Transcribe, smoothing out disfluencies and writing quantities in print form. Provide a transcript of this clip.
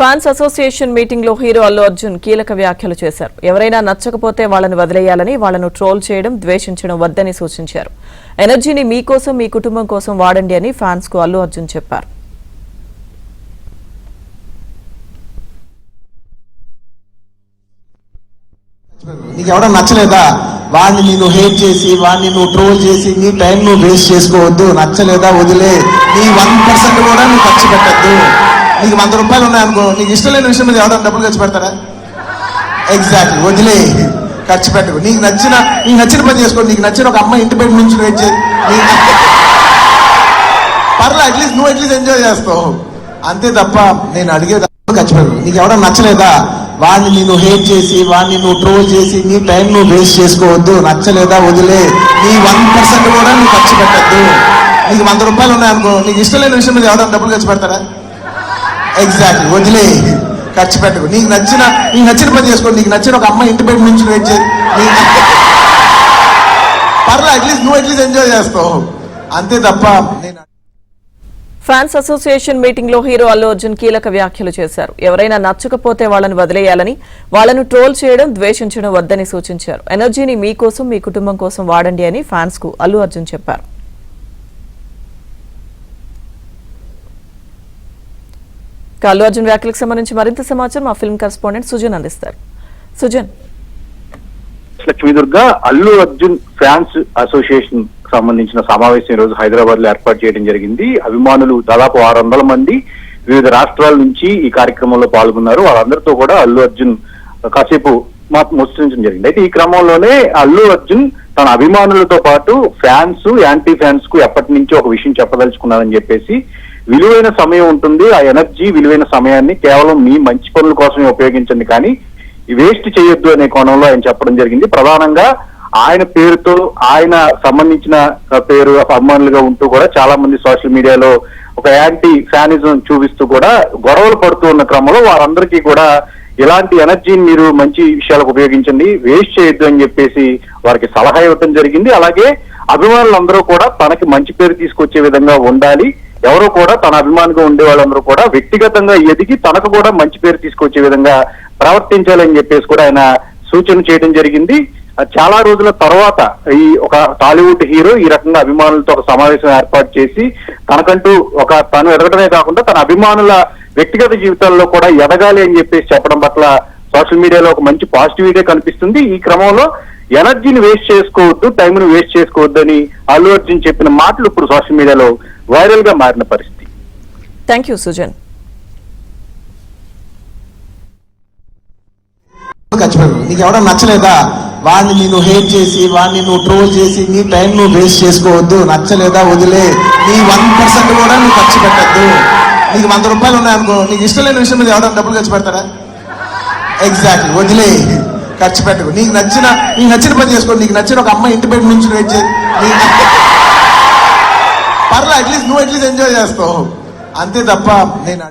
Fans association meeting లో hero Allu Arjun కీలక వ్యాఖ్యలు చేశారు. ఎవరైనా నచ్చకపోతే వాళ్ళని వదిలేయాలని, వాళ్ళను ట్రోల్ చేయడం, ద్వేషించడం వద్దని సూచించారు. ఎనర్జీని మీకోసం, మీ కుటుంబం కోసం వాడండి అని ఫ్యాన్స్ కు అల్లు అర్జున్ చెప్పారు. నీకు ఎవడో నచ్చలేదా వాడిని నేను హేట్ చేసి వాడిని నువ్వు ట్రోల్ చేసి నీ టైం నువ్వు వేస్ట్ చేసుకోవద్దు. నచ్చలేదా వదిలే. నీ 1% కూడా నువ్వు ఖర్చు పెట్టద్దు. నీకు 100 రూపాయలు ఉన్నాయనుకో, నీకు ఇష్టం లేని విషయం మీద ఎవరైనా డబ్బులు ఖర్చు పెడతారా? ఎగ్జాక్ట్లీ, వదిలే, ఖర్చు పెట్టకు. నీకు నచ్చిన పని చేసుకో. నీకు నచ్చిన ఒక అమ్మాయి ఇంటి బయట నుంచి వెయిట్ చేయి, పర్లే, అట్లీస్ట్ నువ్వు ఎంజాయ్ చేస్తావు అంతే తప్ప నేను అడిగేది ఖర్చు పెట్టు. నీకు ఎవడో నచ్చలేదా వాడిని నేను హేట్ చేసి వాడిని నువ్వు ట్రోల్ చేసి నీ టైం నువ్వు వేస్ట్ చేసుకోవద్దు. నచ్చలేదా వదిలే. నీ 1% కూడా నువ్వు ఖర్చు పెట్టద్దు. నీకు 100 రూపాయలు ఉన్నాయనుకో, నీకు ఇష్టం లేని విషయం మీద ఎవరైనా డబ్బులు ఖర్చు పెడతారా? ఎగ్జాక్ట్లీ, వదిలే, ఖర్చు పెట్టకు. నీకు నచ్చిన పని చేసుకో. నీకు నచ్చిన ఒక అమ్మాయి ఇంటి బయట నుంచి వెయిట్ చేయి, పర్లే, అట్లీస్ట్ నువ్వు ఎంజాయ్ చేస్తావు అంతే తప్ప నేను. ఫ్యాన్స్ అసోసియేషన్ మీటింగ్ లో హీరో అల్లు అర్జున్ కీలక వ్యాఖ్యలు చేశారు. ఎవరైనా నచ్చకపోతే వాళ్ళని వదిలేయాలని, వాళ్ళను ట్రోల్ చేయడం, ద్వేషించడం వద్దని సూచించారు. ఎనర్జీని మీకోసం, మీ కుటుంబం కోసం వాడండి అని ఫ్యాన్స్ కు అల్లు అర్జున్ చెప్పారు. అల్లు అర్జున్ వ్యాఖ్యలకు సంబంధించి మరింత సమాచారం మా ఫిల్మ్ కరెస్పాండెంట్ సుజన్ అందిస్తారు. సుజన్. లక్ష్మీ దుర్గా, అల్లు అర్జున్ ఫ్యాన్స్ అసోసియేషన్ సంబంధించిన సమావేశం ఈ రోజు హైదరాబాద్ లో ఏర్పాటు చేయడం జరిగింది. అభిమానులు దాదాపు 600 మంది వివిధ రాష్ట్రాల నుంచి ఈ కార్యక్రమంలో పాల్గొన్నారు. వాళ్ళందరితో కూడా అల్లు అర్జున్ కాసేపు ముచ్చటించడం జరిగింది. అయితే ఈ క్రమంలోనే అల్లు అర్జున్ తన అభిమానులతో పాటు ఫ్యాన్స్, యాంటీ ఫ్యాన్స్ కు ఎప్పటి నుంచో ఒక విషయం చెప్పదలుచుకున్నారని చెప్పేసి, విలువైన సమయం ఉంటుంది, ఆ ఎనర్జీ, విలువైన సమయాన్ని కేవలం మీ మంచి పనుల కోసమే ఉపయోగించండి, కానీ వేస్ట్ చేయొద్దు అనే కోణంలో ఆయన చెప్పడం జరిగింది. ప్రధానంగా ఆయన పేరుతో, ఆయన సంబంధించిన పేరు అభిమానులుగా ఉంటూ కూడా చాలా మంది సోషల్ మీడియాలో ఒక యాంటీ ఫ్యానిజం చూపిస్తూ కూడా గొడవలు పడుతూ ఉన్న క్రమంలో వారందరికీ కూడా ఇలాంటి ఎనర్జీని మీరు మంచి విషయాలకు ఉపయోగించండి, వేస్ట్ చేయొద్దు అని చెప్పేసి వారికి సలహా ఇవ్వడం జరిగింది. అలాగే అభిమానులందరూ కూడా తనకి మంచి పేరు తీసుకొచ్చే విధంగా ఉండాలి, ఎవరో కూడా తన అభిమానిగా ఉండే వాళ్ళందరూ కూడా వ్యక్తిగతంగా ఎదిగి తనకు కూడా మంచి పేరు తీసుకొచ్చే విధంగా ప్రవర్తించాలని చెప్పేసి కూడా ఆయన సూచన చేయడం జరిగింది. చాలా రోజుల తర్వాత ఈ ఒక టాలీవుడ్ హీరో ఈ రకంగా అభిమానులతో ఒక సమావేశం ఏర్పాటు చేసి తనకంటూ తను ఎదగడమే కాకుండా తన అభిమానుల వ్యక్తిగత జీవితాల్లో కూడా ఎదగాలి అని చెప్పేసి చెప్పడం పట్ల సోషల్ మీడియాలో ఒక మంచి పాజిటివిటీ కనిపిస్తుంది. ఈ క్రమంలో ఎనర్జీని వేస్ట్ చేసుకోవద్దు, టైంను వేస్ట్ చేసుకోవద్దు అని అల్లు అర్జున్ చెప్పిన మాటలు ఇప్పుడు సోషల్ మీడియాలో వైరల్ గా మారిన పరిస్థితి. Thank you Sujan. నీకు ఎవడో నచ్చలేదా వాడిని నేను హేట్ చేసి వాడిని నువ్వు ట్రోల్ చేసి నీ టైం నువ్వు వేస్ట్ చేసుకోవద్దు. నచ్చలేదా వదిలే. నీ 1% కూడా నువ్వు ఖర్చు పెట్టద్దు. నీకు 100 రూపాయలు ఉన్నాయనుకో, నీకు ఇష్టం లేని విషయం మీద ఎవరైనా డబ్బులు ఖర్చు పెడతారా? ఎగ్జాక్ట్లీ, వదిలే, ఖర్చు పెట్టకు. నీకు నచ్చిన పని చేసుకో. నీకు నచ్చిన ఒక అమ్మాయి ఇంటి బయట నుంచి వెయిట్ చేయి, పర్లే, అట్లీస్ట్ నువ్వు ఎంజాయ్ చేస్తావు అంతే తప్ప నేను